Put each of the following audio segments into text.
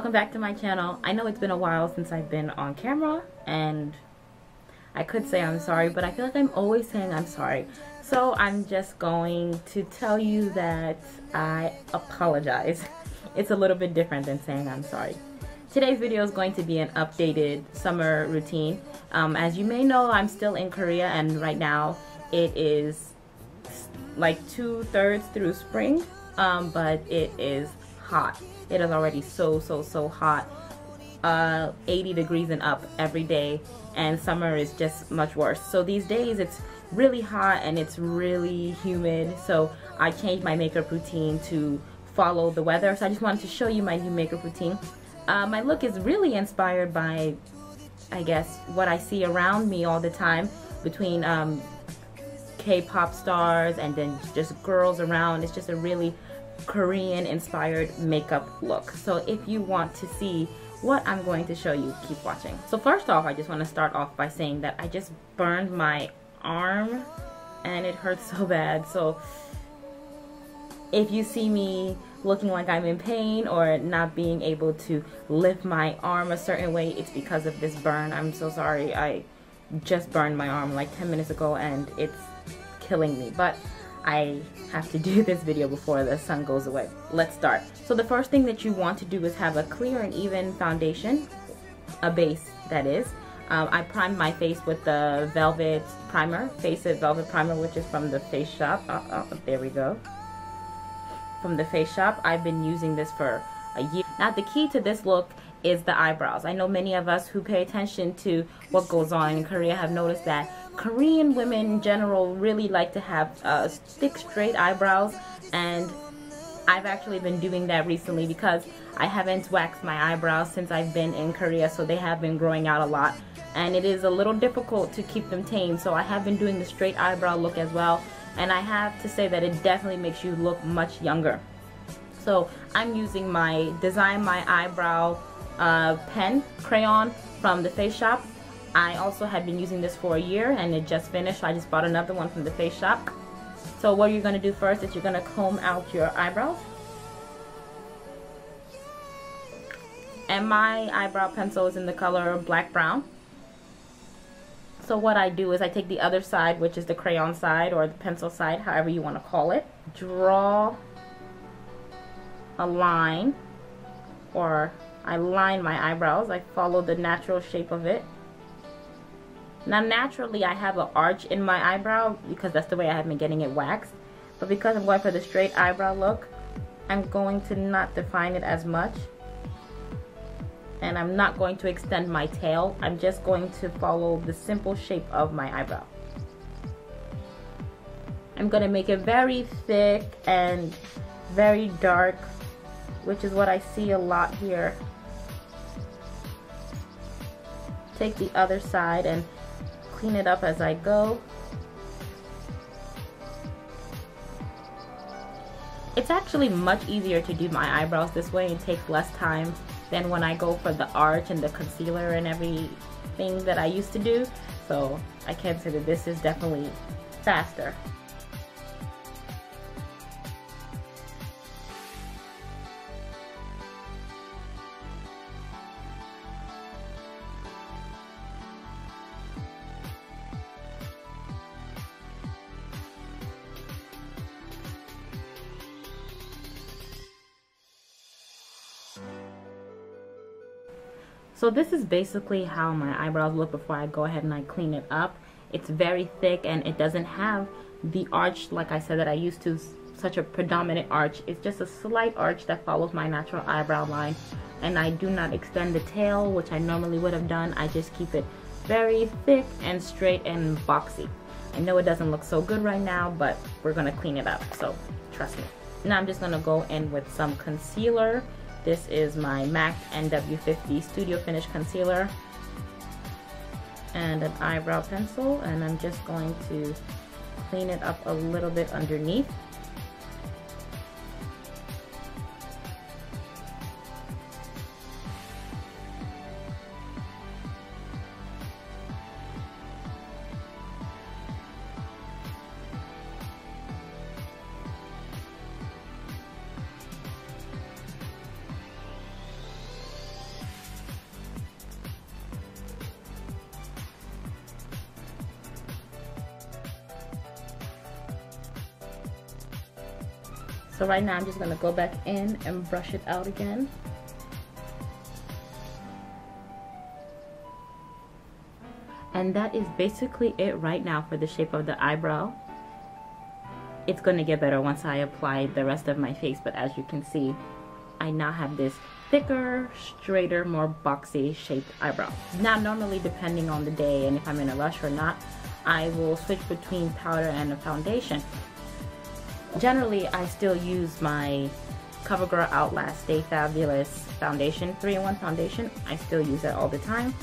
welcome back to my channel. I know it's been a while since I've been on camera, and I could say I'm sorry, but I feel like I'm always saying I'm sorry. So I'm just going to tell you that I apologize. It's a little bit different than saying I'm sorry. Today's video is going to be an updated summer routine. As you may know, I'm still in Korea, and right now it is like 2/3 through spring, but it is hot. It is already so hot. 80 degrees and up every day, and summer is just much worse. So these days it's really hot and it's really humid, so I changed my makeup routine to follow the weather. So I just wanted to show you my new makeup routine. My look is really inspired by, I guess, what I see around me all the time, between K-pop stars and then just girls around. It's just a really Korean inspired makeup look. So if you want to see what I'm going to show you, keep watching. So first off, I just want to start off by saying that I just burned my arm and it hurts so bad. So if you see me looking like I'm in pain or not being able to lift my arm a certain way, it's because of this burn. I'm so sorry. I just burned my arm like 10 minutes ago and it's killing me, but I have to do this video before the sun goes away. Let's start. So the first thing that you want to do is have a clear and even foundation, a base that is. I primed my face with the Velvet Primer, Face It Velvet Primer, which is from the Face Shop. There we go. From the Face Shop. I've been using this for a year. Now the key to this look is the eyebrows. I know many of us who pay attention to what goes on in Korea have noticed that Korean women in general really like to have thick, straight eyebrows, and I've actually been doing that recently because I haven't waxed my eyebrows since I've been in Korea, so they have been growing out a lot, and it is a little difficult to keep them tamed. So I have been doing the straight eyebrow look as well, and I have to say that it definitely makes you look much younger. So I'm using my Design My Eyebrow pen crayon from the Face Shop. I also had been using this for a year and it just finished, so I just bought another one from the Face Shop. So what you're going to do first is you're going to comb out your eyebrows. And my eyebrow pencil is in the color black brown. So what I do is I take the other side, which is the crayon side or the pencil side, however you want to call it. Draw a line, or I line my eyebrows. I follow the natural shape of it. Now naturally I have an arch in my eyebrow because that's the way I have been getting it waxed. But because I'm going for the straight eyebrow look, I'm going to not define it as much. And I'm not going to extend my tail. I'm just going to follow the simple shape of my eyebrow. I'm going to make it very thick and very dark, which is what I see a lot here. Take the other side and clean it up as I go. It's actually much easier to do my eyebrows this way and takes less time than when I go for the arch and the concealer and everything that I used to do. So I can say that this is definitely faster. So this is basically how my eyebrows look before I go ahead and I clean it up. It's very thick and it doesn't have the arch, like I said, that I used to, such a predominant arch. It's just a slight arch that follows my natural eyebrow line, and I do not extend the tail, which I normally would have done. I just keep it very thick and straight and boxy. I know it doesn't look so good right now, but we're gonna clean it up, so trust me. Now I'm just gonna go in with some concealer. This is my MAC NW50 Studio Finish Concealer and an eyebrow pencil, and I'm just going to clean it up a little bit underneath. So right now I'm just going to go back in and brush it out again. And that is basically it right now for the shape of the eyebrow. It's going to get better once I apply the rest of my face, but as you can see, I now have this thicker, straighter, more boxy shaped eyebrow. Now normally, depending on the day and if I'm in a rush or not, I will switch between powder and a foundation. Generally, I still use my CoverGirl Outlast Stay Fabulous foundation, 3-in-1 foundation. I still use it all the time.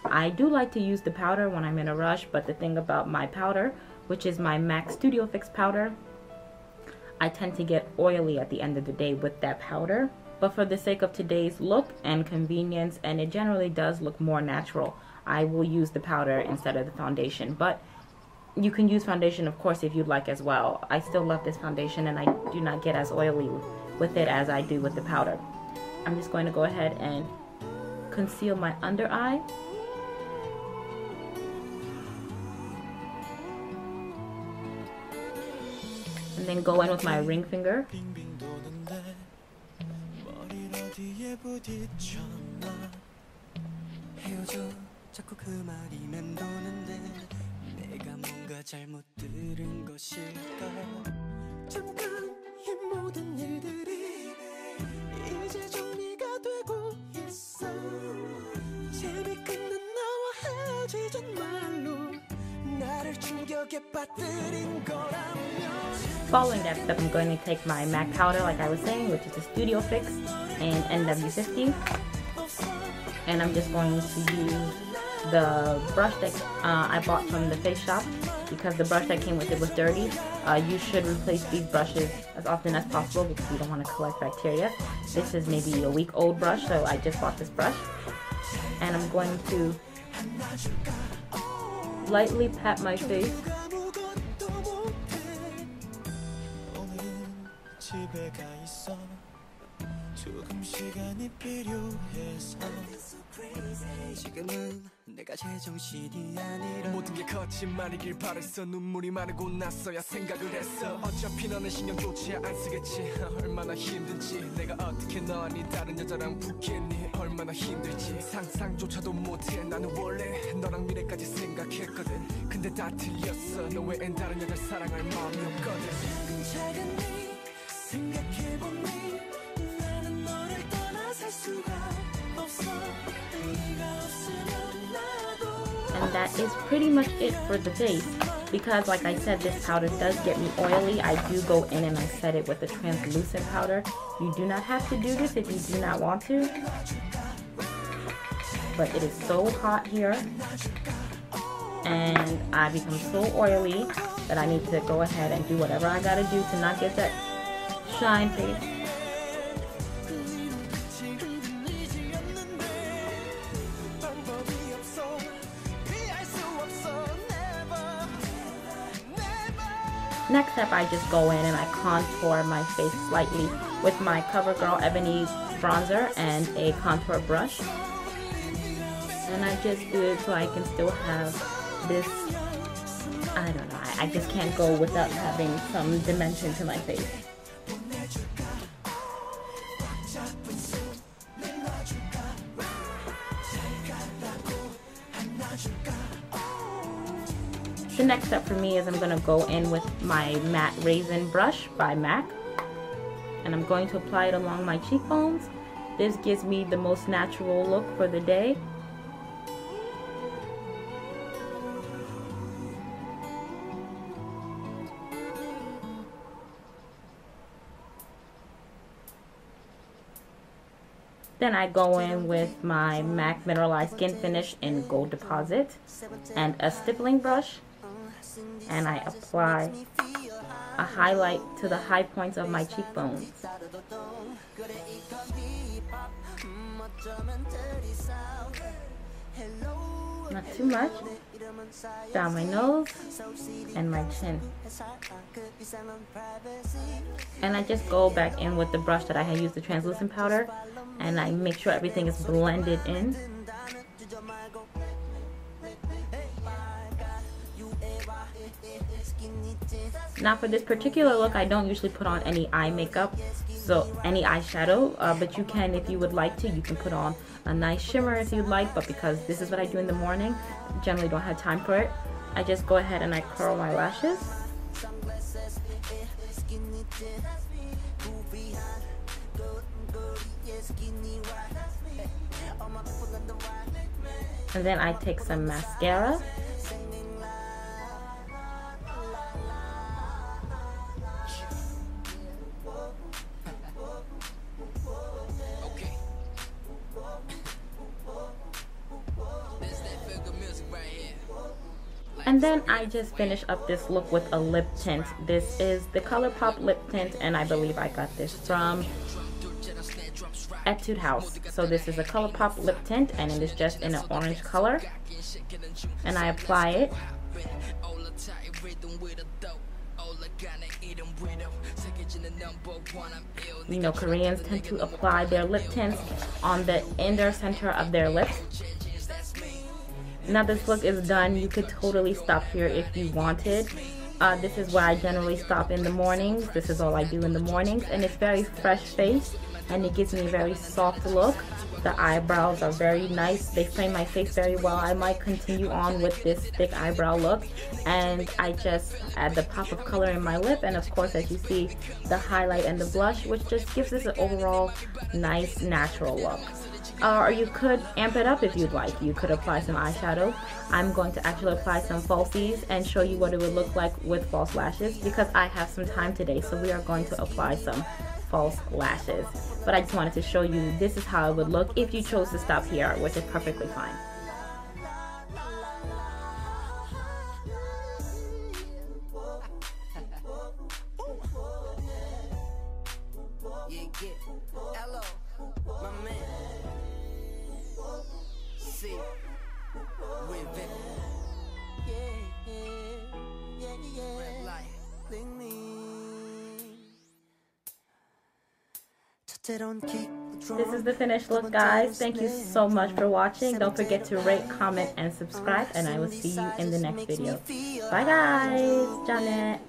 I do like to use the powder when I'm in a rush, but the thing about my powder, which is my MAC Studio Fix powder, I tend to get oily at the end of the day with that powder. But for the sake of today's look and convenience, and it generally does look more natural, I will use the powder instead of the foundation. But you can use foundation, of course, if you'd like as well. I still love this foundation and I do not get as oily with it as I do with the powder. I'm just going to go ahead and conceal my under eye. And then go in with my ring finger. Following that step, I'm going to take my MAC powder, like I was saying, which is the Studio Fix in NW50, and I'm just going to use the brush that I bought from the Face Shop because the brush that came with it was dirty. You should replace these brushes as often as possible because you don't want to collect bacteria. This is maybe a week-old brush, so I just bought this brush, and I'm going to lightly pat my face. 내가 제정신이 아니라 모든 게 거짓말이길 바랬어 눈물이 마르고 났어야 생각을 했어 어차피 너는 신경조차 안 쓰겠지 얼마나 힘든지 내가 어떻게 너니 다른 여자랑 붙겠니 얼마나 힘들지 상상조차도 못해 나는 원래 너랑 미래까지 생각했거든 근데 다 틀렸어 너 외엔 다른 여자를 사랑할 마음이 없거든 차근히 생각해보니 나는 너를 떠나 살 수가 없어 네가 없으면 And that is pretty much it for the face. Because like I said, this powder does get me oily. I do go in and I set it with a translucent powder. You do not have to do this if you do not want to. But it is so hot here. And I become so oily that I need to go ahead and do whatever I gotta do to not get that shine face. Next up, I just go in and I contour my face slightly with my CoverGirl Ebony bronzer and a contour brush. And I just do it so I can still have this, I don't know, I just can't go without having some dimension to my face. The next step for me is I'm going to go in with my matte raisin brush by MAC, and I'm going to apply it along my cheekbones. This gives me the most natural look for the day. Then I go in with my MAC Mineralized Skin Finish in Gold Deposit and a stippling brush, and I apply a highlight to the high points of my cheekbones. Not too much. Down my nose and my chin. And I just go back in with the brush that I had used the translucent powder, and I make sure everything is blended in. Now for this particular look, I don't usually put on any eye makeup, so any eyeshadow, but you can, if you would like to, you can put on a nice shimmer if you'd like, but because this is what I do in the morning, generally don't have time for it, I just go ahead and I curl my lashes. And then I take some mascara. And then I just finish up this look with a lip tint. This is the ColourPop lip tint, and I believe I got this from Etude House. So this is a ColourPop lip tint, and it is just in an orange color. And I apply it. You know, Koreans tend to apply their lip tints on the inner center of their lips. Now this look is done. You could totally stop here if you wanted. This is where I generally stop in the mornings. This is all I do in the mornings, and it's very fresh face, and it gives me a very soft look. The eyebrows are very nice. They frame my face very well. I might continue on with this thick eyebrow look, and I just add the pop of color in my lip, and of course, as you see, the highlight and the blush, which just gives this an overall nice natural look. Or you could amp it up if you'd like. You could apply some eyeshadow. I'm going to actually apply some falsies and show you what it would look like with false lashes, because I have some time today, so we are going to apply some false lashes. But I just wanted to show you this is how it would look if you chose to stop here, which is perfectly fine. This is the finished look, guys. Thank you so much for watching. Don't forget to rate, comment, and subscribe, and I will see you in the next video. Bye, guys. Janet.